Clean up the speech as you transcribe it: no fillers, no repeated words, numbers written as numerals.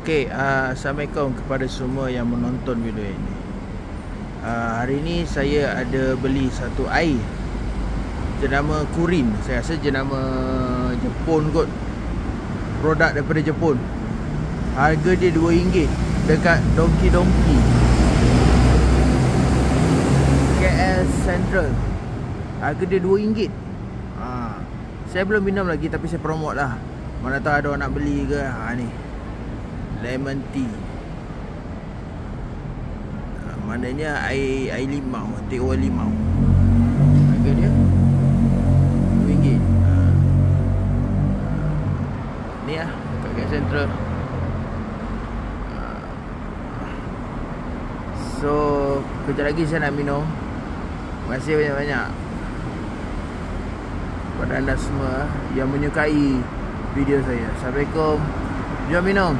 Assalamualaikum kepada semua yang menonton video ini. Hari ini saya ada beli satu air jenama Kurin. Saya rasa jenama Jepun kot, produk daripada Jepun. Harga dia RM2 dekat Donki KL Central. Harga dia RM2. Saya belum minum lagi, tapi saya promote lah. Mana tahu ada orang nak beli ke. Ni lemon tea, maknanya air limau, teh oil limau. Harga dia RM2. Ni lah kat KL Central. So kejap lagi saya nak minum. Terima kasih banyak-banyak kepada anda semua yang menyukai video saya. Assalamualaikum. Jom minum.